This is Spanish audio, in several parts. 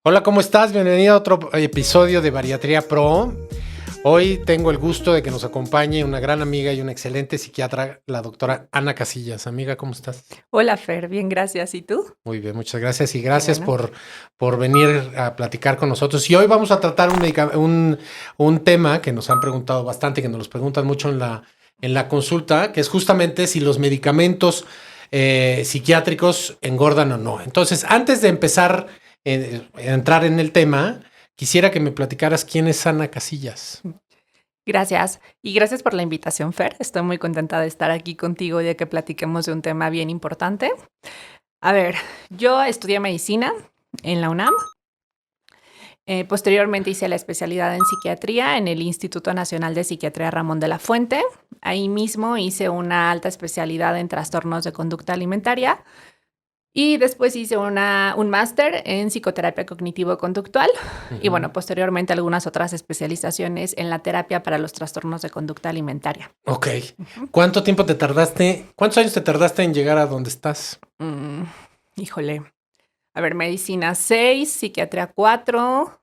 Hola, ¿cómo estás? Bienvenido a otro episodio de Bariatría Pro. Hoy tengo el gusto de que nos acompañe una gran amiga y una excelente psiquiatra, la doctora Ana Casillas. Amiga, ¿cómo estás? Hola Fer, bien, gracias. ¿Y tú? Muy bien, muchas gracias y Qué gracias bueno. por venir a platicar con nosotros. Y hoy vamos a tratar un tema que nos han preguntado bastante, que nos los preguntan mucho en la consulta, que es justamente si los medicamentos psiquiátricos engordan o no. Entonces, antes de empezar a entrar en el tema, quisiera que me platicaras quién es Ana Casillas. Gracias. Y gracias por la invitación, Fer. Estoy muy contenta de estar aquí contigo y de que platiquemos de un tema bien importante. A ver, yo estudié medicina en la UNAM. Posteriormente hice la especialidad en psiquiatría en el Instituto Nacional de Psiquiatría Ramón de la Fuente. Ahí mismo hice una alta especialidad en trastornos de conducta alimentaria. Y después hice un máster en psicoterapia cognitivo-conductual y bueno, posteriormente algunas otras especializaciones en la terapia para los trastornos de conducta alimentaria. Ok. Ujú. ¿Cuántos años te tardaste en llegar a donde estás? Mm, híjole. A ver, medicina 6, psiquiatría 4,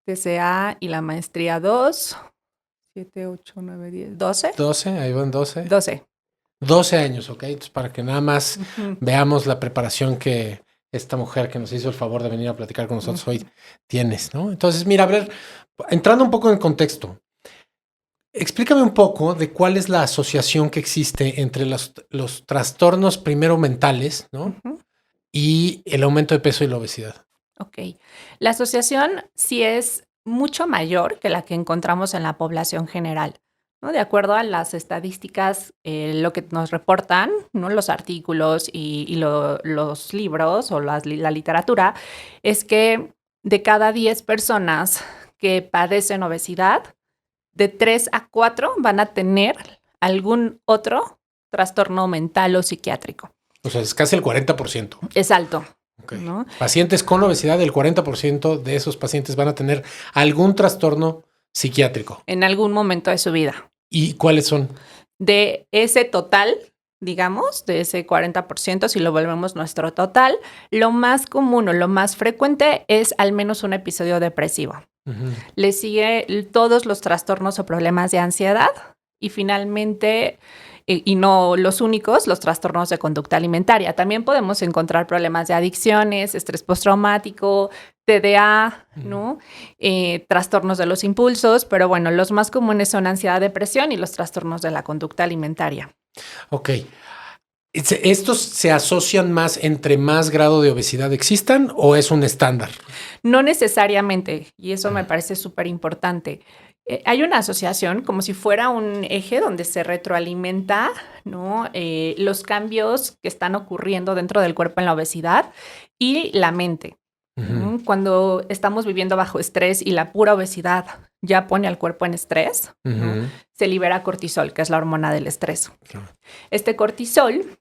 TCA y la maestría 2, 7, 8, 9, 10, 12. 12, ahí van 12. 12. 12 años, ¿ok? Entonces, para que nada más Ujú, veamos la preparación que esta mujer que nos hizo el favor de venir a platicar con nosotros hoy ujú. tienes, ¿no? Entonces, mira, a ver, entrando un poco en el contexto, explícame un poco de cuál es la asociación que existe entre los trastornos primero mentales, ¿no? Ujú. Y el aumento de peso y la obesidad. Ok. La asociación sí es mucho mayor que la que encontramos en la población general, ¿no? De acuerdo a las estadísticas, lo que nos reportan, ¿no? Los artículos y los libros o la literatura, es que de cada 10 personas que padecen obesidad, de 3 a 4 van a tener algún otro trastorno mental o psiquiátrico. O sea, es casi el 40%. Es alto, Ok. ¿no? Pacientes con obesidad, el 40% de esos pacientes van a tener algún trastorno psiquiátrico. En algún momento de su vida. ¿Y cuáles son? De ese total, digamos, de ese 40%, si lo volvemos nuestro total, lo más común o lo más frecuente es al menos un episodio depresivo. Ujú. Le sigue todos los trastornos o problemas de ansiedad y finalmente, y no los únicos, los trastornos de conducta alimentaria. También podemos encontrar problemas de adicciones, estrés postraumático, TDA, ¿no? Trastornos de los impulsos, pero bueno, los más comunes son ansiedad, depresión y los trastornos de la conducta alimentaria. Ok. ¿Estos se asocian más entre más grado de obesidad existan o es un estándar? No necesariamente, y eso me parece súper importante. Hay una asociación como si fuera un eje donde se retroalimenta, ¿no? Los cambios que están ocurriendo dentro del cuerpo en la obesidad y la mente. Ujú. Cuando estamos viviendo bajo estrés y la pura obesidad ya pone al cuerpo en estrés, ¿no? Ujú. Se libera cortisol, que es la hormona del estrés. Claro. Este cortisol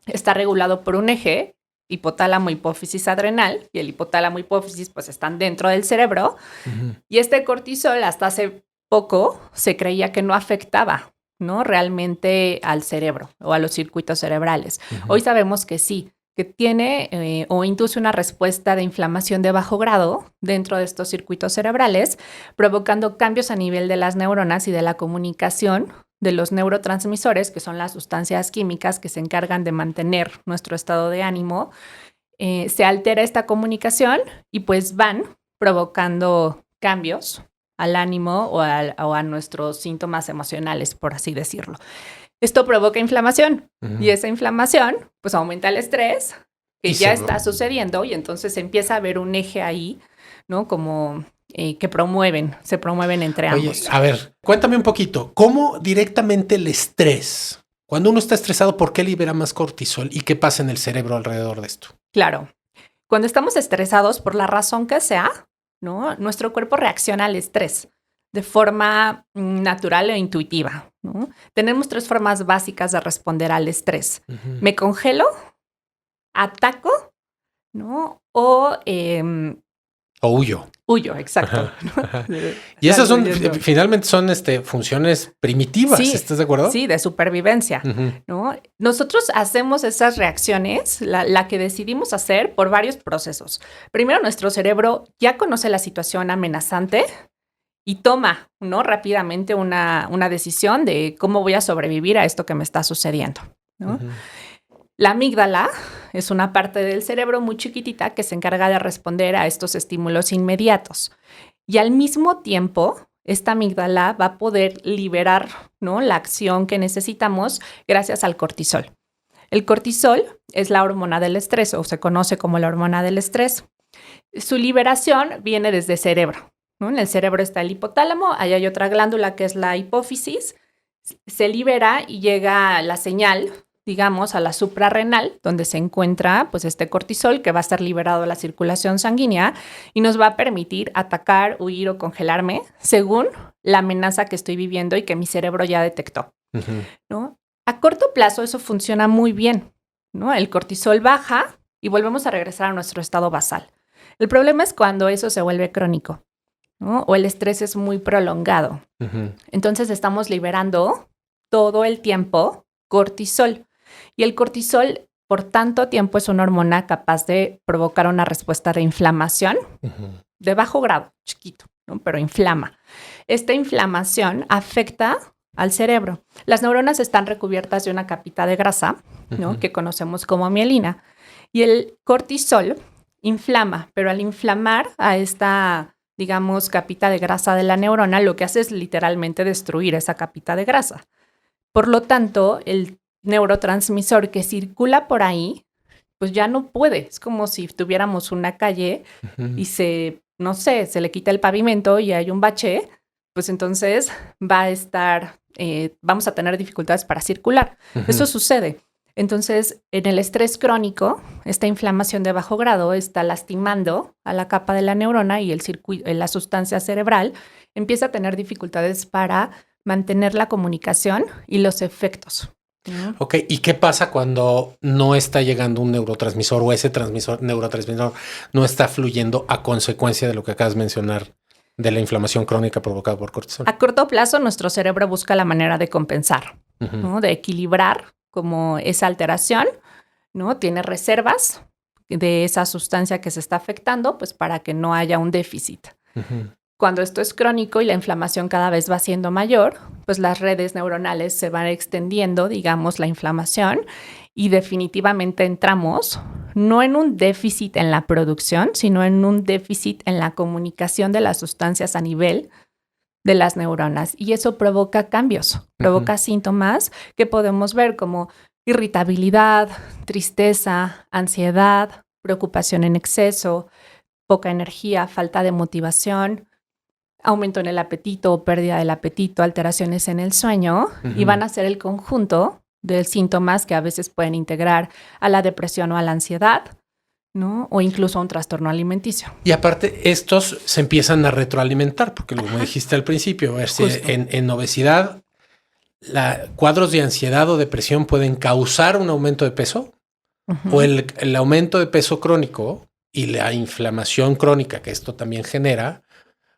está regulado por un eje, hipotálamo, hipófisis adrenal, y el hipotálamo y hipófisis pues están dentro del cerebro, Ujú. y este cortisol hasta hace poco se creía que no afectaba, ¿no? Realmente al cerebro o a los circuitos cerebrales. Ujú. Hoy sabemos que sí, que tiene o induce una respuesta de inflamación de bajo grado dentro de estos circuitos cerebrales, provocando cambios a nivel de las neuronas y de la comunicación de los neurotransmisores, que son las sustancias químicas que se encargan de mantener nuestro estado de ánimo. Se altera esta comunicación y pues van provocando cambios al ánimo o a nuestros síntomas emocionales, por así decirlo. Esto provoca inflamación Ujú. y esa inflamación pues aumenta el estrés Y que se ya está sucediendo y entonces empieza a haber un eje ahí, ¿no? Como que se promueven entre Oye, ambos. a ver, cuéntame un poquito, ¿cómo directamente el estrés, cuando uno está estresado, por qué libera más cortisol y qué pasa en el cerebro alrededor de esto? Claro, cuando estamos estresados, por la razón que sea, ¿no? Nuestro cuerpo reacciona al estrés de forma natural e intuitiva, ¿no? Tenemos 3 formas básicas de responder al estrés. Ujú. Me congelo, ataco, ¿no? O O huyo. Huyo, exacto. Y esas son, finalmente son funciones primitivas, sí, ¿estás de acuerdo? Sí, de supervivencia, ¿no? Nosotros hacemos esas reacciones, la que decidimos hacer por varios procesos. Primero, nuestro cerebro ya conoce la situación amenazante y toma, ¿no? Rápidamente una decisión de cómo voy a sobrevivir a esto que me está sucediendo, ¿no? La amígdala es una parte del cerebro muy chiquitita que se encarga de responder a estos estímulos inmediatos. Y al mismo tiempo, esta amígdala va a poder liberar, ¿no? La acción que necesitamos gracias al cortisol. El cortisol es la hormona del estrés, o se conoce como la hormona del estrés. Su liberación viene desde el cerebro, ¿no? En el cerebro está el hipotálamo, ahí hay otra glándula que es la hipófisis. Se libera y llega la señal, digamos, a la suprarrenal, donde se encuentra pues este cortisol que va a estar liberado a la circulación sanguínea y nos va a permitir atacar, huir o congelarme según la amenaza que estoy viviendo y que mi cerebro ya detectó, ¿no? A corto plazo eso funciona muy bien, ¿no? El cortisol baja y volvemos a regresar a nuestro estado basal. El problema es cuando eso se vuelve crónico, ¿no? O el estrés es muy prolongado. Entonces estamos liberando todo el tiempo cortisol. Y el cortisol, por tanto tiempo, es una hormona capaz de provocar una respuesta de inflamación de bajo grado, chiquito, ¿no? Pero inflama. Esta inflamación afecta al cerebro. Las neuronas están recubiertas de una capita de grasa, ¿no? Que conocemos como mielina. Y el cortisol inflama, pero al inflamar a esta, digamos, capita de grasa de la neurona, lo que hace es literalmente destruir esa capita de grasa. Por lo tanto, el neurotransmisor que circula por ahí, pues ya no puede. Es como si tuviéramos una calle y se le quita el pavimento y hay un bache, pues entonces va a estar, vamos a tener dificultades para circular. Eso sucede. Entonces, en el estrés crónico, esta inflamación de bajo grado está lastimando a la capa de la neurona y la sustancia cerebral empieza a tener dificultades para mantener la comunicación y los efectos. Ok, ¿y qué pasa cuando no está llegando un neurotransmisor o ese neurotransmisor no está fluyendo a consecuencia de lo que acabas de mencionar de la inflamación crónica provocada por cortisol? A corto plazo, nuestro cerebro busca la manera de compensar, ¿no? De equilibrar como esa alteración, ¿no? Tiene reservas de esa sustancia que se está afectando, pues para que no haya un déficit. Cuando esto es crónico y la inflamación cada vez va siendo mayor, pues las redes neuronales se van extendiendo, digamos, la inflamación y definitivamente entramos no en un déficit en la producción, sino en un déficit en la comunicación de las sustancias a nivel de las neuronas. Y eso provoca cambios, provoca síntomas que podemos ver como irritabilidad, tristeza, ansiedad, preocupación en exceso, poca energía, falta de motivación, aumento en el apetito o pérdida del apetito, alteraciones en el sueño, y van a ser el conjunto de síntomas que a veces pueden integrar a la depresión o a la ansiedad, ¿no? O incluso a un trastorno alimenticio. Y aparte, estos se empiezan a retroalimentar, porque como dijiste al principio, a ver si en obesidad, cuadros de ansiedad o depresión pueden causar un aumento de peso, o el aumento de peso crónico y la inflamación crónica que esto también genera,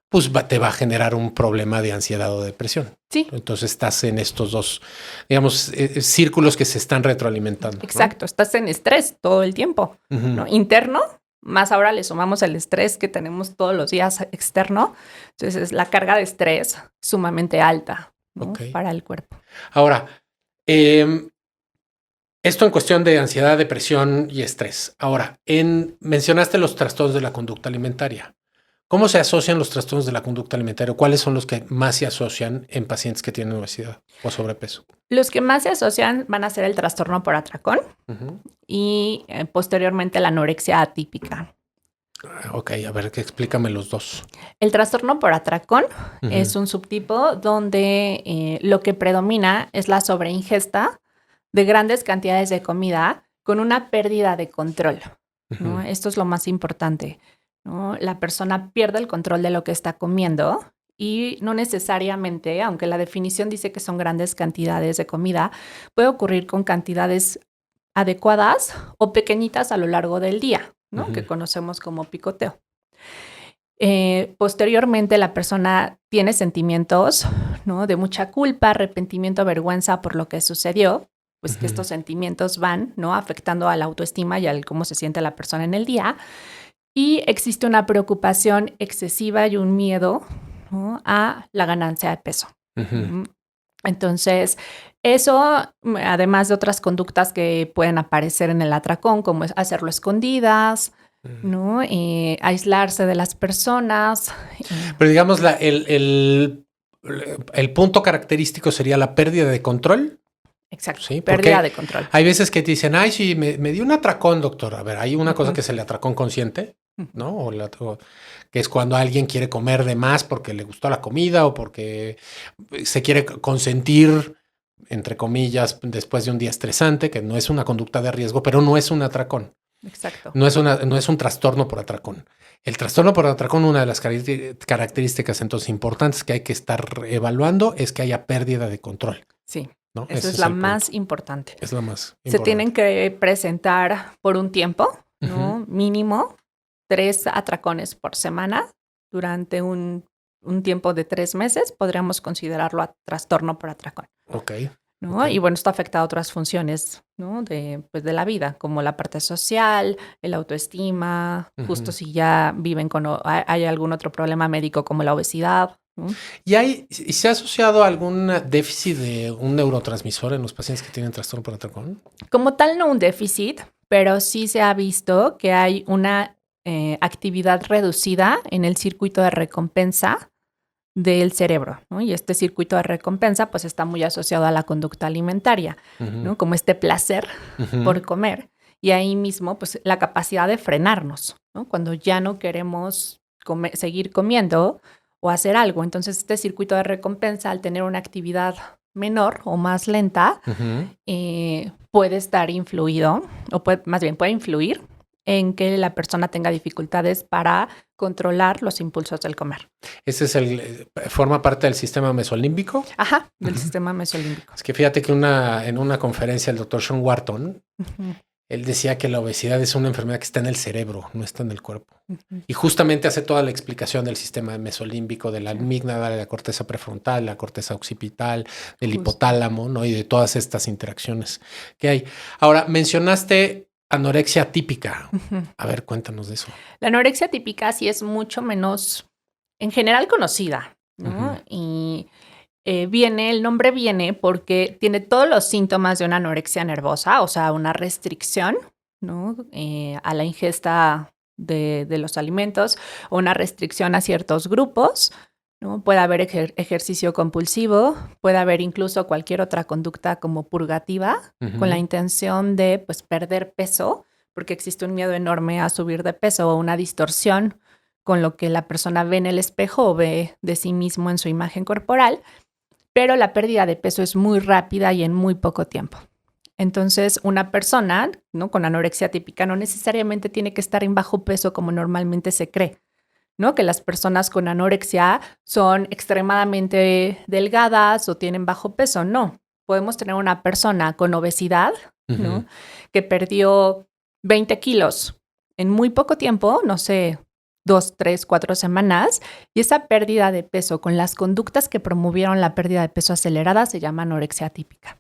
pues te va a generar un problema de ansiedad o depresión. Sí. Entonces estás en estos dos, digamos, círculos que se están retroalimentando. Exacto, ¿no? Estás en estrés todo el tiempo, ¿no? Interno, más ahora le sumamos el estrés que tenemos todos los días externo. Entonces la carga de estrés sumamente alta, ¿no? Para el cuerpo. Ahora, esto en cuestión de ansiedad, depresión y estrés. Ahora, mencionaste los trastornos de la conducta alimentaria. ¿Cómo se asocian los trastornos de la conducta alimentaria? ¿Cuáles son los que más se asocian en pacientes que tienen obesidad o sobrepeso? Los que más se asocian van a ser el trastorno por atracón y posteriormente la anorexia atípica. Ok, a ver, explícame los dos. El trastorno por atracón es un subtipo donde lo que predomina es la sobreingesta de grandes cantidades de comida con una pérdida de control, ¿no? Esto es lo más importante, ¿no? La persona pierde el control de lo que está comiendo y no necesariamente, aunque la definición dice que son grandes cantidades de comida, puede ocurrir con cantidades adecuadas o pequeñitas a lo largo del día, ¿no? Que conocemos como picoteo. Posteriormente, la persona tiene sentimientos, ¿no? De mucha culpa, arrepentimiento, vergüenza por lo que sucedió, pues que estos sentimientos van, ¿no? Afectando a la autoestima y al cómo se siente la persona en el día. Y existe una preocupación excesiva y un miedo, ¿no? A la ganancia de peso. Entonces, eso, además de otras conductas que pueden aparecer en el atracón, como es hacerlo escondidas, ¿no? Aislarse de las personas. Pero digamos, el punto característico sería la pérdida de control. Exacto, Sí, pérdida de control. Hay veces que te dicen, ay, sí, me dio un atracón, doctor. A ver, hay una cosa que es el atracón consciente, ¿no? O que es cuando alguien quiere comer de más porque le gustó la comida o porque se quiere consentir, entre comillas, después de un día estresante, que no es una conducta de riesgo, pero no es un atracón. Exacto. No es un trastorno por atracón. El trastorno por atracón, una de las características entonces importantes que hay que estar evaluando es que haya pérdida de control. Sí. ¿No? Eso es la más importante. Es la más importante. Se tienen que presentar por un tiempo, ¿no? Mínimo 3 atracones por semana durante un tiempo de 3 meses. Podríamos considerarlo a trastorno por atracón. Ok. ¿No? Okay. Y bueno, esto afecta a otras funciones, ¿no? de la vida, como la parte social, el autoestima, justo si ya viven hay algún otro problema médico como la obesidad. ¿Y se ha asociado algún déficit de un neurotransmisor en los pacientes que tienen trastorno por atracón? Como tal, no un déficit, pero sí se ha visto que hay una actividad reducida en el circuito de recompensa del cerebro, ¿no? Y este circuito de recompensa pues está muy asociado a la conducta alimentaria, ¿no? Como este placer por comer. Y ahí mismo pues la capacidad de frenarnos, ¿no? Cuando ya no queremos seguir comiendo o hacer algo. Entonces este circuito de recompensa, al tener una actividad menor o más lenta, puede estar influido, o más bien puede influir en que la persona tenga dificultades para controlar los impulsos del comer. ¿Ese forma parte del sistema mesolímbico? Ajá, del sistema mesolímbico. Es que fíjate que en una conferencia el doctor Sean Wharton, él decía que la obesidad es una enfermedad que está en el cerebro, no está en el cuerpo. Y justamente hace toda la explicación del sistema mesolímbico, de la amígdala, de la corteza prefrontal, la corteza occipital, del hipotálamo, ¿no? Y de todas estas interacciones que hay. Ahora, mencionaste anorexia típica. A ver, cuéntanos de eso. La anorexia típica sí es mucho menos, en general, conocida, ¿no? Y el nombre viene porque tiene todos los síntomas de una anorexia nervosa, o sea, una restricción, ¿no? A la ingesta de los alimentos, o una restricción a ciertos grupos, ¿no? Puede haber ejercicio compulsivo, puede haber incluso cualquier otra conducta como purgativa, con la intención de pues, perder peso, porque existe un miedo enorme a subir de peso o una distorsión con lo que la persona ve en el espejo o ve de sí mismo en su imagen corporal, pero la pérdida de peso es muy rápida y en muy poco tiempo. Entonces, una persona, ¿no? Con anorexia típica no necesariamente tiene que estar en bajo peso como normalmente se cree, ¿no? Que las personas con anorexia son extremadamente delgadas o tienen bajo peso. No, podemos tener una persona con obesidad, ¿no? Que perdió 20 kilos en muy poco tiempo, no sé, 2, 3, 4 semanas, y esa pérdida de peso con las conductas que promovieron la pérdida de peso acelerada se llama anorexia típica.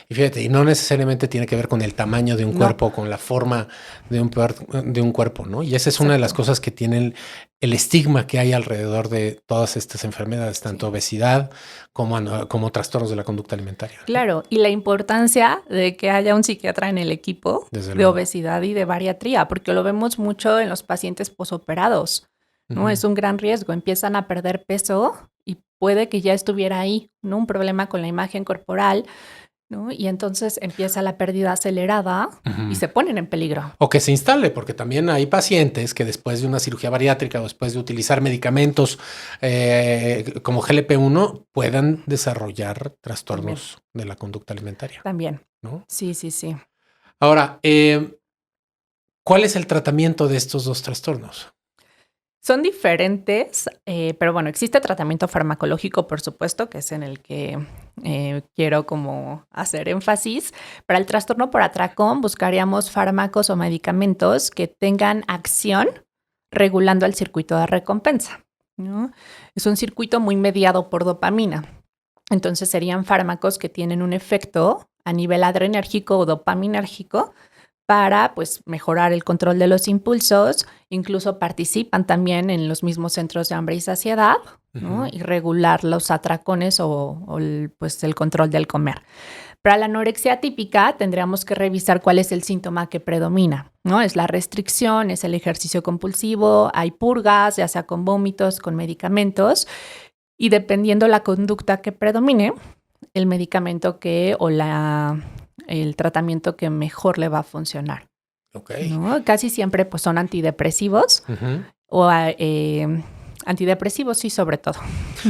Y fíjate, y no necesariamente tiene que ver con el tamaño de un cuerpo, con la forma de un cuerpo, ¿no? Y esa es una de las cosas que tienen el estigma que hay alrededor de todas estas enfermedades, tanto obesidad como trastornos de la conducta alimentaria. Claro, y la importancia de que haya un psiquiatra en el equipo de obesidad y de bariatría, porque lo vemos mucho en los pacientes posoperados, ¿no? Es un gran riesgo, empiezan a perder peso y puede que ya estuviera ahí, ¿no? Un problema con la imagen corporal, ¿no? Y entonces empieza la pérdida acelerada y se ponen en peligro. O que se instale, porque también hay pacientes que después de una cirugía bariátrica o después de utilizar medicamentos como GLP-1 puedan desarrollar trastornos de la conducta alimentaria. También, ¿no? Sí. Ahora, ¿cuál es el tratamiento de estos dos trastornos? Son diferentes, pero bueno, existe tratamiento farmacológico, por supuesto, que es en el que quiero como hacer énfasis. Para el trastorno por atracón buscaríamos fármacos o medicamentos que tengan acción regulando el circuito de recompensa, ¿no? Es un circuito muy mediado por dopamina. Entonces serían fármacos que tienen un efecto a nivel adrenérgico o dopaminérgico para pues mejorar el control de los impulsos, incluso participan también en los mismos centros de hambre y saciedad, ¿no? Y regular los atracones o el control del comer. Para la anorexia típica tendríamos que revisar cuál es el síntoma que predomina, ¿no? Es la restricción, es el ejercicio compulsivo, hay purgas, ya sea con vómitos, con medicamentos, y dependiendo la conducta que predomine, el medicamento el tratamiento que mejor le va a funcionar. Okay. ¿No? Casi siempre pues, son antidepresivos o antidepresivos sí, sobre todo.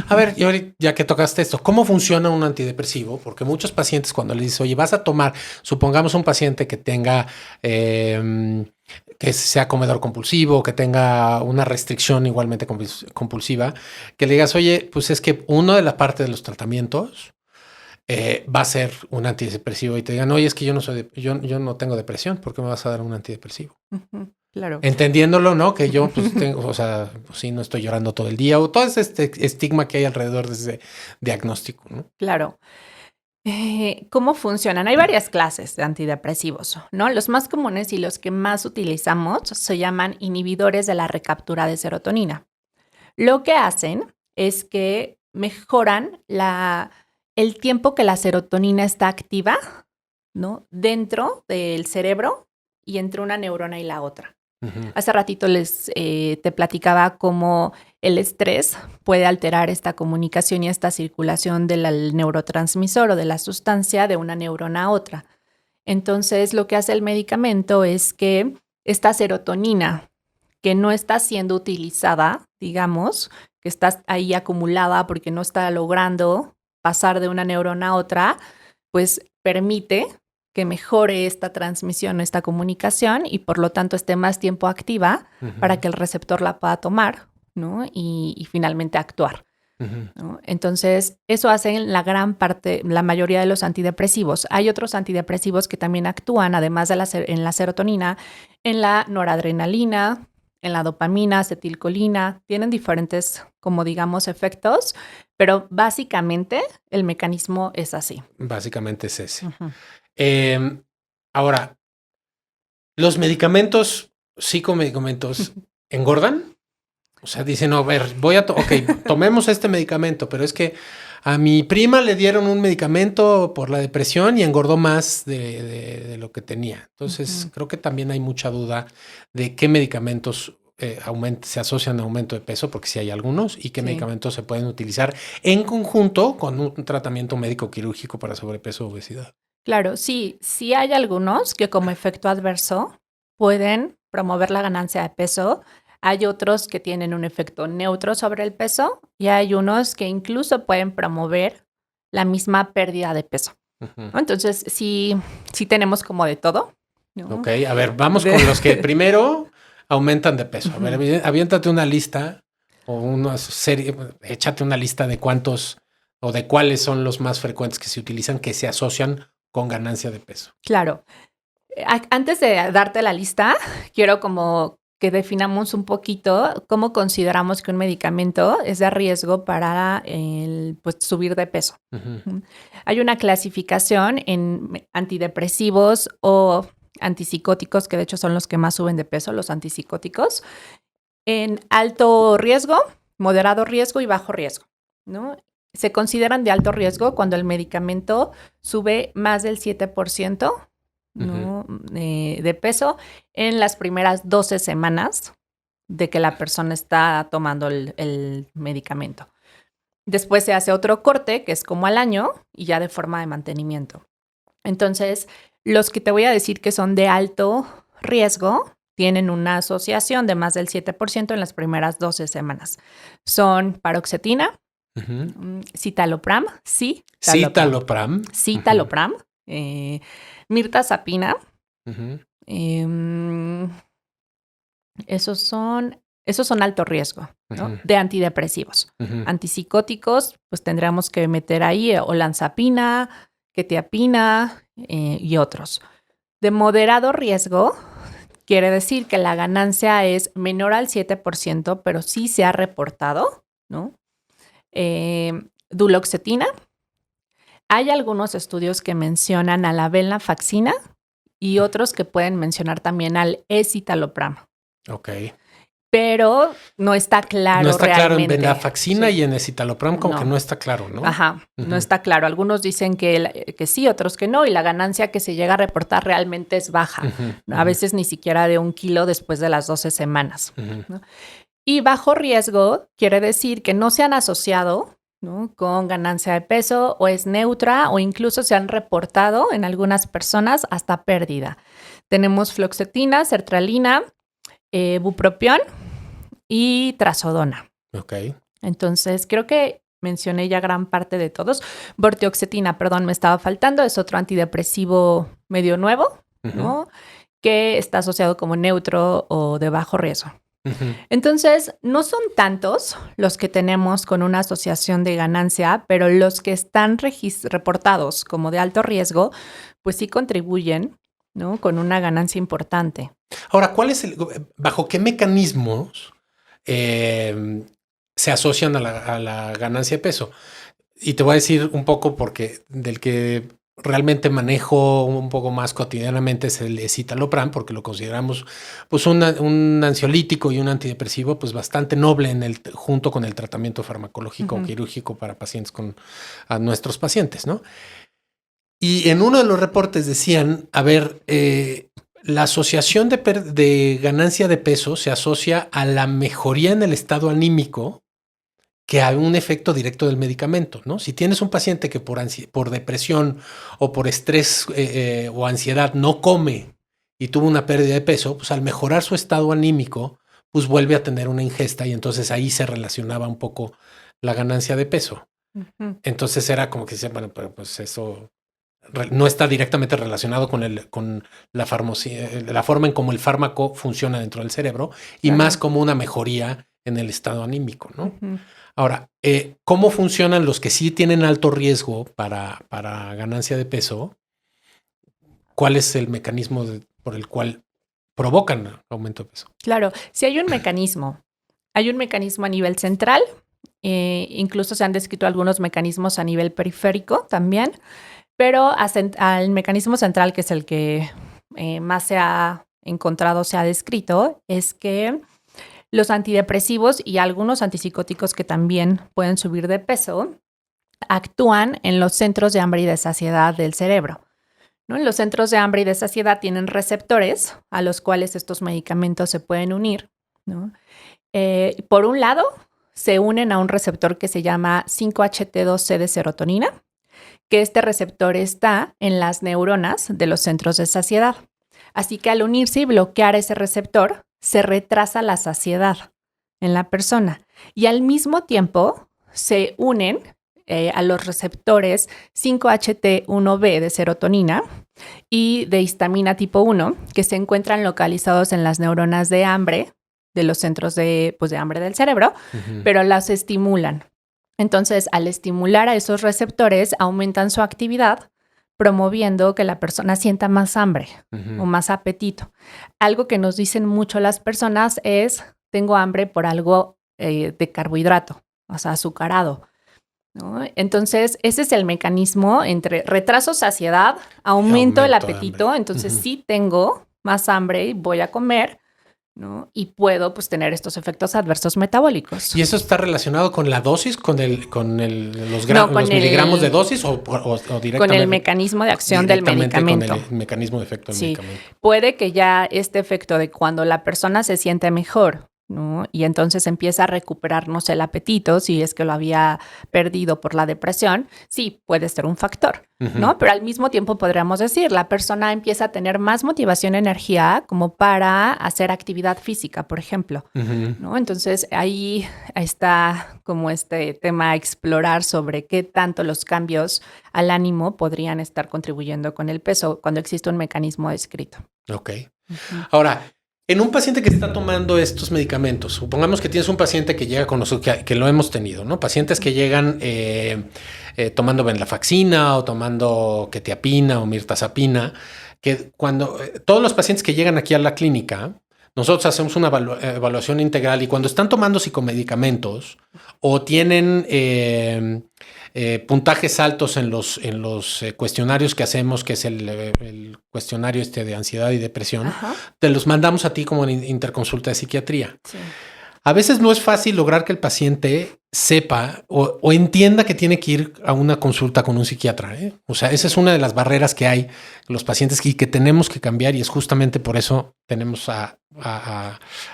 A ver, y ahorita, ya que tocaste esto, ¿cómo funciona un antidepresivo? Porque muchos pacientes cuando le dices, oye, vas a tomar, supongamos un paciente que tenga, que sea comedor compulsivo, que tenga una restricción igualmente compulsiva, que le digas, oye, pues es que una de las partes de los tratamientos va a ser un antidepresivo y te digan, oye, es que yo no tengo depresión, ¿por qué me vas a dar un antidepresivo? Claro. Entendiéndolo, ¿no? Que yo pues tengo, o sea, pues sí, no estoy llorando todo el día o todo este estigma que hay alrededor de ese diagnóstico, ¿no? Claro. ¿Cómo funcionan? Hay varias clases de antidepresivos, ¿no? Los más comunes y los que más utilizamos se llaman inhibidores de la recaptura de serotonina. Lo que hacen es que mejoran el tiempo que la serotonina está activa, ¿no? Dentro del cerebro y entre una neurona y la otra. Hace ratito te platicaba cómo el estrés puede alterar esta comunicación y esta circulación del neurotransmisor o de la sustancia de una neurona a otra. Entonces, lo que hace el medicamento es que esta serotonina que no está siendo utilizada, digamos, que está ahí acumulada porque no está logrando pasar de una neurona a otra, pues permite que mejore esta transmisión, esta comunicación y por lo tanto esté más tiempo activa para que el receptor la pueda tomar, ¿no? Y finalmente actuar, ¿no? Entonces, eso hacen la mayoría de los antidepresivos. Hay otros antidepresivos que también actúan, además en la serotonina, en la noradrenalina, en la dopamina, acetilcolina, tienen diferentes, como digamos, efectos, pero básicamente el mecanismo es así. Básicamente es ese. Ahora, ¿los medicamentos, psicomedicamentos, engordan? O sea, dicen, no, a ver, tomemos este medicamento, pero es que a mi prima le dieron un medicamento por la depresión y engordó más de lo que tenía. Entonces, creo que también hay mucha duda de qué medicamentos se asocian a aumento de peso, porque sí hay algunos, y qué medicamentos se pueden utilizar en conjunto con un tratamiento médico quirúrgico para sobrepeso o obesidad. Claro, sí hay algunos que como efecto adverso pueden promover la ganancia de peso. Hay otros que tienen un efecto neutro sobre el peso y hay unos que incluso pueden promover la misma pérdida de peso, ¿no? Entonces, sí tenemos como de todo, ¿no? Ok, a ver, vamos con los que primero aumentan de peso. A ver, aviéntate una lista o una serie, échate una lista de cuántos o de cuáles son los más frecuentes que se utilizan que se asocian con ganancia de peso. Claro. Antes de darte la lista, quiero como que definamos un poquito cómo consideramos que un medicamento es de riesgo para subir de peso. Hay una clasificación en antidepresivos o antipsicóticos, que de hecho son los que más suben de peso, los antipsicóticos, en alto riesgo, moderado riesgo y bajo riesgo, ¿no? Se consideran de alto riesgo cuando el medicamento sube más del 7%, ¿no? De peso en las primeras 12 semanas de que la persona está tomando el medicamento. Después se hace otro corte, que es como al año, y ya de forma de mantenimiento. Entonces, los que te voy a decir que son de alto riesgo tienen una asociación de más del 7% en las primeras 12 semanas. Son paroxetina, citalopram, mirtazapina. Esos son alto riesgo, ¿no? De antidepresivos. Antipsicóticos, pues tendríamos que meter ahí olanzapina, quetiapina y otros. De moderado riesgo quiere decir que la ganancia es menor al 7%, pero sí se ha reportado, ¿no? Duloxetina. Hay algunos estudios que mencionan a la venlafaxina y otros que pueden mencionar también al escitalopram. Ok. Pero no está claro. No está claro en realmente. venlafaxina y en escitalopram, como No. que no está claro, ¿no? Ajá, no está claro. Algunos dicen que sí, otros que no, y la ganancia que se llega a reportar realmente es baja. A veces ni siquiera de 1 kilo después de las 12 semanas. ¿No? Y bajo riesgo quiere decir que no se han asociado, ¿no?, con ganancia de peso, o es neutra, o incluso se han reportado en algunas personas hasta pérdida. Tenemos fluoxetina, sertralina, bupropión y trazodona. Ok. Entonces, creo que mencioné ya gran parte de todos. Vortioxetina, perdón, me estaba faltando, es otro antidepresivo medio nuevo, ¿no?, que está asociado como neutro o de bajo riesgo. Entonces, no son tantos los que tenemos con una asociación de ganancia, pero los que están reportados como de alto riesgo, pues sí contribuyen, ¿no?, con una ganancia importante. Ahora, ¿bajo qué mecanismos se asocian a la ganancia de peso? Y te voy a decir un poco porque del que realmente manejo un poco más cotidianamente es el escitalopram, porque lo consideramos pues un ansiolítico y un antidepresivo pues bastante noble junto con el tratamiento farmacológico o quirúrgico para a nuestros pacientes, ¿no? Y en uno de los reportes decían, la asociación de ganancia de peso se asocia a la mejoría en el estado anímico que a un efecto directo del medicamento, ¿no? Si tienes un paciente que por depresión o por estrés o ansiedad no come y tuvo una pérdida de peso, pues al mejorar su estado anímico, pues vuelve a tener una ingesta y entonces ahí se relacionaba un poco la ganancia de peso. Entonces era como que decían, bueno, pero pues eso no está directamente relacionado con la forma en cómo el fármaco funciona dentro del cerebro y más como una mejoría en el estado anímico, ¿no? Ahora, ¿cómo funcionan los que sí tienen alto riesgo para ganancia de peso? ¿Cuál es el mecanismo por el cual provocan aumento de peso? Claro, sí hay un mecanismo. Hay un mecanismo a nivel central. Incluso se han descrito algunos mecanismos a nivel periférico también. Pero al mecanismo central, que es el que más se ha encontrado, se ha descrito, es que los antidepresivos y algunos antipsicóticos que también pueden subir de peso actúan en los centros de hambre y de saciedad del cerebro, ¿no? Los centros de hambre y de saciedad tienen receptores a los cuales estos medicamentos se pueden unir, ¿no? Por un lado, se unen a un receptor que se llama 5-HT2C de serotonina, que este receptor está en las neuronas de los centros de saciedad. Así que al unirse y bloquear ese receptor, se retrasa la saciedad en la persona. Y al mismo tiempo se unen a los receptores 5-HT1B de serotonina y de histamina tipo 1, que se encuentran localizados en las neuronas de hambre, de los centros de hambre del cerebro, pero las estimulan. Entonces, al estimular a esos receptores, aumentan su actividad, promoviendo que la persona sienta más hambre o más apetito. Algo que nos dicen mucho las personas es, tengo hambre por algo de carbohidrato, o sea, azucarado, ¿no? Entonces, ese es el mecanismo entre retraso, saciedad, aumento el apetito. Entonces, sí tengo más hambre y voy a comer, ¿no? Y puedo pues tener estos efectos adversos metabólicos. ¿Y eso está relacionado con la dosis, con los miligramos de dosis o directamente? Con el mecanismo de acción del medicamento. Con el mecanismo de efecto del medicamento. Puede que ya este efecto de cuando la persona se siente mejor, ¿no?, y entonces empieza a recuperarnos el apetito, si es que lo había perdido por la depresión, sí, puede ser un factor, ¿no? Pero al mismo tiempo podríamos decir, la persona empieza a tener más motivación y energía como para hacer actividad física, por ejemplo, ¿no? Entonces ahí está como este tema a explorar sobre qué tanto los cambios al ánimo podrían estar contribuyendo con el peso cuando existe un mecanismo descrito. Ok. Ahora, en un paciente que está tomando estos medicamentos, supongamos que tienes un paciente que llega con nosotros, que lo hemos tenido, ¿no? Pacientes que llegan tomando venlafaxina o tomando quetiapina o mirtazapina, que cuando todos los pacientes que llegan aquí a la clínica, nosotros hacemos una evaluación integral y cuando están tomando psicomedicamentos o tienen puntajes altos en los cuestionarios que hacemos, que es el cuestionario de ansiedad y depresión, Ajá. te los mandamos a ti como en interconsulta de psiquiatría. Sí. A veces no es fácil lograr que el paciente sepa o entienda que tiene que ir a una consulta con un psiquiatra, ¿eh? O sea, esa es una de las barreras que hay los pacientes y que tenemos que cambiar y es justamente por eso tenemos a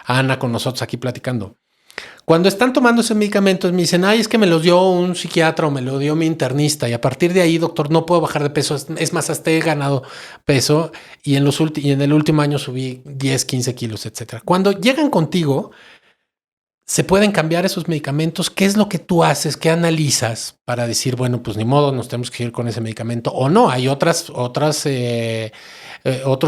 Ana con nosotros aquí platicando. Cuando están tomando ese medicamento me dicen, ay, es que me los dio un psiquiatra o me lo dio mi internista y a partir de ahí, doctor, no puedo bajar de peso. Es más, hasta he ganado peso y en el último año subí 10, 15 kilos, etcétera. Cuando llegan contigo, ¿se pueden cambiar esos medicamentos? ¿Qué es lo que tú haces? ¿Qué analizas para decir, bueno, pues ni modo, nos tenemos que ir con ese medicamento o no? Hay otros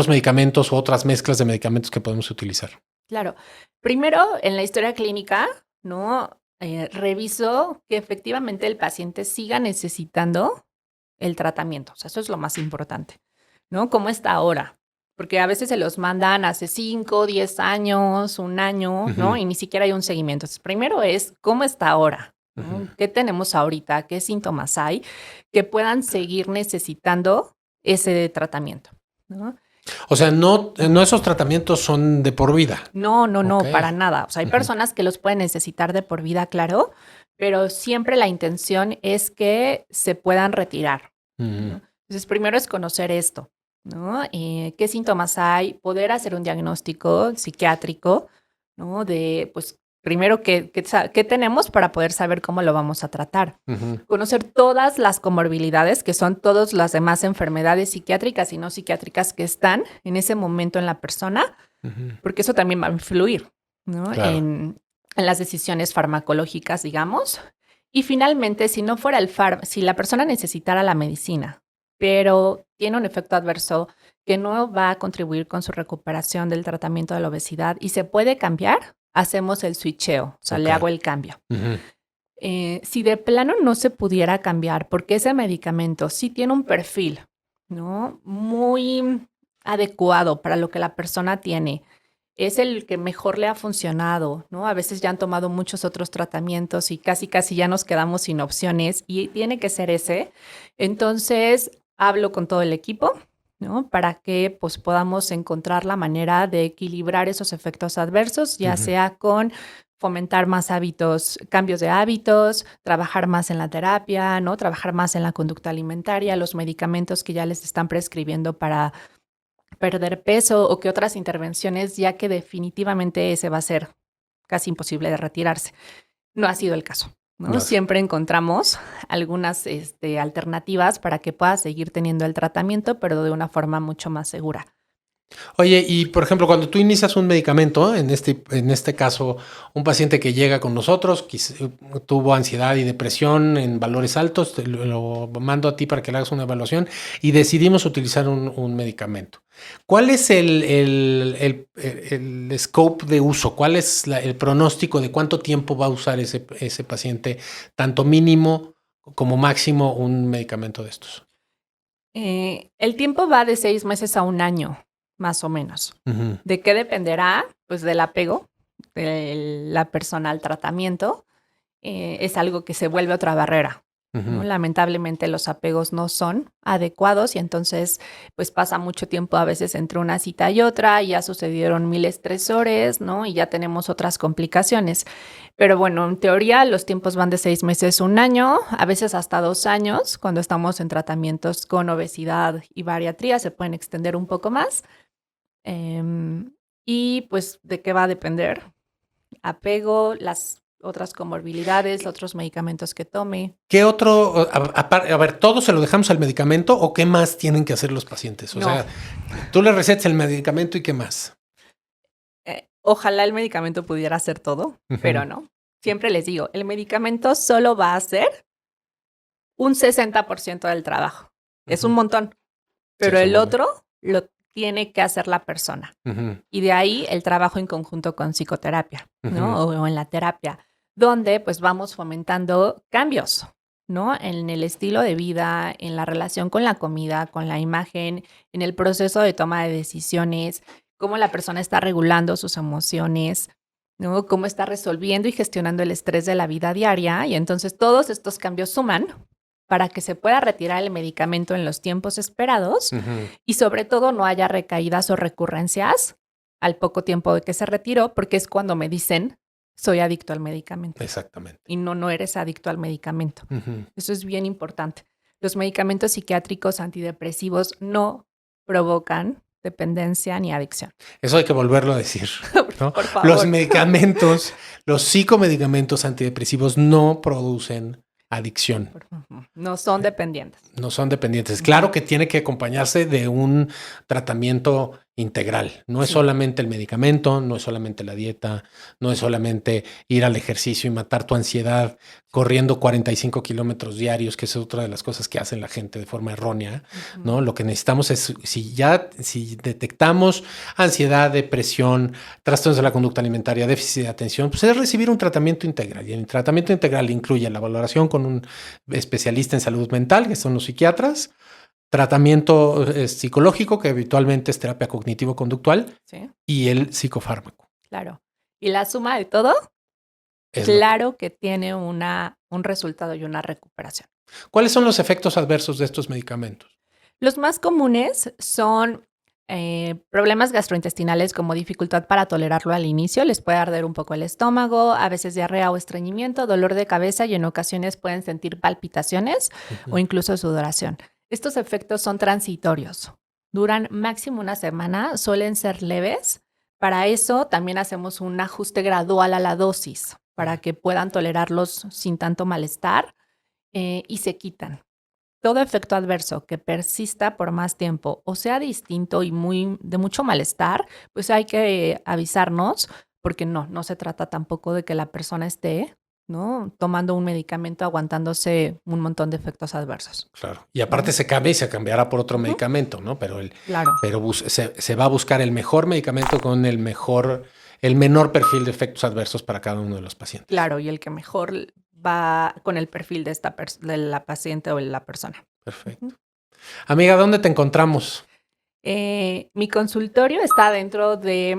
medicamentos o otras mezclas de medicamentos que podemos utilizar. Claro. Primero, en la historia clínica, ¿no? Reviso que efectivamente el paciente siga necesitando el tratamiento. O sea, eso es lo más importante, ¿no? ¿Cómo está ahora? Porque a veces se los mandan hace 5, 10 años, un año, ¿no? Ujú. Y ni siquiera hay un seguimiento. Entonces, primero es cómo está ahora, ¿no? Ujú. ¿Qué tenemos ahorita? ¿Qué síntomas hay que puedan seguir necesitando ese tratamiento, ¿no? O sea, no esos tratamientos son de por vida. No, Ok. para nada. O sea, hay Ujú. personas que los pueden necesitar de por vida, claro, pero siempre la intención es que se puedan retirar, Ujú. ¿no? Entonces, primero es conocer esto, ¿no? ¿Qué síntomas hay? Poder hacer un diagnóstico psiquiátrico, ¿no? De, pues, primero, ¿qué tenemos para poder saber cómo lo vamos a tratar? Ujú. Conocer todas las comorbilidades, que son todas las demás enfermedades psiquiátricas y no psiquiátricas que están en ese momento en la persona, Ujú. porque eso también va a influir, ¿no? Claro. En las decisiones farmacológicas, digamos. Y finalmente, si no fuera si la persona necesitara la medicina, pero tiene un efecto adverso que no va a contribuir con su recuperación del tratamiento de la obesidad y se puede cambiar, hacemos el switcheo, o sea, le Ok. hago el cambio. Ujú. Si de plano no se pudiera cambiar, porque ese medicamento sí tiene un perfil, ¿no? Muy adecuado para lo que la persona tiene, es el que mejor le ha funcionado, ¿no? A veces ya han tomado muchos otros tratamientos y casi ya nos quedamos sin opciones y tiene que ser ese. Entonces, hablo con todo el equipo, ¿no? Para que pues podamos encontrar la manera de equilibrar esos efectos adversos, ya Ujú. sea con fomentar más hábitos, cambios de hábitos, trabajar más en la terapia, ¿no? Trabajar más en la conducta alimentaria, los medicamentos que ya les están prescribiendo para perder peso o que otras intervenciones, ya que definitivamente ese va a ser casi imposible de retirarse. No ha sido el caso, ¿no? No sé. Siempre encontramos algunas alternativas para que pueda seguir teniendo el tratamiento, pero de una forma mucho más segura. Oye, y por ejemplo, cuando tú inicias un medicamento, en este caso, un paciente que llega con nosotros, tuvo ansiedad y depresión en valores altos, lo mando a ti para que le hagas una evaluación y decidimos utilizar un medicamento. ¿Cuál es el scope de uso? ¿Cuál es el pronóstico de cuánto tiempo va a usar ese paciente, tanto mínimo como máximo, un medicamento de estos? El tiempo va de 6 meses a un año, más o menos. Ujú. ¿De qué dependerá? Pues del apego de la persona al tratamiento. Es algo que se vuelve otra barrera, ¿no? Ujú. Lamentablemente los apegos no son adecuados y entonces pues pasa mucho tiempo a veces entre una cita y otra, y ya sucedieron 1000 estresores, ¿no? Y ya tenemos otras complicaciones. Pero bueno, en teoría los tiempos van de 6 meses a un año, a veces hasta 2 años, cuando estamos en tratamientos con obesidad y bariatría, se pueden extender un poco más. Y pues, ¿de qué va a depender? Apego, las otras comorbilidades, otros medicamentos que tome. ¿Qué otro, a ver, todo se lo dejamos al medicamento o qué más tienen que hacer los pacientes? O No, sea, tú le recetas el medicamento y qué más. ojalá el medicamento pudiera hacer todo, pero Ujú. no. Siempre les digo, el medicamento solo va a hacer un 60% del trabajo. Es un Ujú. montón, Sí, pero es un el montón. otro lo tiene que hacer la persona. Ujú. Y de ahí el trabajo en conjunto con psicoterapia, Ujú. ¿no? O en la terapia, donde pues vamos fomentando cambios, ¿no? En el estilo de vida, en la relación con la comida, con la imagen, en el proceso de toma de decisiones, cómo la persona está regulando sus emociones, ¿no? Cómo está resolviendo y gestionando el estrés de la vida diaria. Y entonces todos estos cambios suman para que se pueda retirar el medicamento en los tiempos esperados y sobre todo no haya recaídas o recurrencias al poco tiempo de que se retiró, porque es cuando me dicen, soy adicto al medicamento. Exactamente. Y no eres adicto al medicamento. Eso es bien importante. Los medicamentos psiquiátricos antidepresivos no provocan dependencia ni adicción. Eso hay que volverlo a decir, ¿no? Por favor. Los medicamentos, los psicomedicamentos antidepresivos no producen adicción. No son dependientes. No son dependientes. Claro que tiene que acompañarse de un tratamiento integral. No es solamente el medicamento, no es solamente la dieta, no es solamente ir al ejercicio y matar tu ansiedad corriendo 45 kilómetros diarios, que es otra de las cosas que hace la gente de forma errónea, ¿no? Lo que necesitamos es, si detectamos ansiedad, depresión, trastornos de la conducta alimentaria, déficit de atención, pues es recibir un tratamiento integral. Y el tratamiento integral incluye la valoración con un especialista en salud mental, que son los psiquiatras, tratamiento psicológico, que habitualmente es terapia cognitivo-conductual, y el psicofármaco. Claro. Y la suma de todo, claro que tiene un resultado y una recuperación. ¿Cuáles son los efectos adversos de estos medicamentos? Los más comunes son problemas gastrointestinales como dificultad para tolerarlo al inicio, les puede arder un poco el estómago, a veces diarrea o estreñimiento, dolor de cabeza y en ocasiones pueden sentir palpitaciones o incluso sudoración. Estos efectos son transitorios, duran máximo una semana, suelen ser leves. Para eso también hacemos un ajuste gradual a la dosis para que puedan tolerarlos sin tanto malestar y se quitan. Todo efecto adverso que persista por más tiempo o sea distinto y de mucho malestar, pues hay que avisarnos porque no se trata tampoco de que la persona esté, ¿no?, tomando un medicamento aguantándose un montón de efectos adversos. Claro. Y aparte se cambia y se cambiará por otro medicamento, ¿no? Pero se va a buscar el mejor medicamento con el menor perfil de efectos adversos para cada uno de los pacientes. Claro, y el que mejor va con el perfil de la paciente o la persona. Perfecto. Amiga, ¿dónde te encontramos? Mi consultorio está dentro de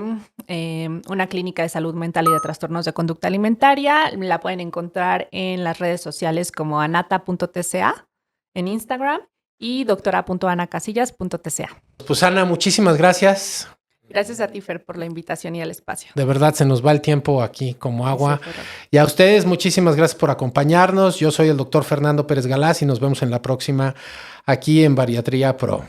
una clínica de salud mental y de trastornos de conducta alimentaria. La pueden encontrar en las redes sociales como anata.tca en Instagram y doctora.anacasillas.tca. Pues Ana, muchísimas gracias. Gracias a ti, Fer, por la invitación y el espacio. De verdad, se nos va el tiempo aquí como agua. Sí, y a ustedes, muchísimas gracias por acompañarnos. Yo soy el doctor Fernando Pérez Galás y nos vemos en la próxima aquí en Bariatría Pro.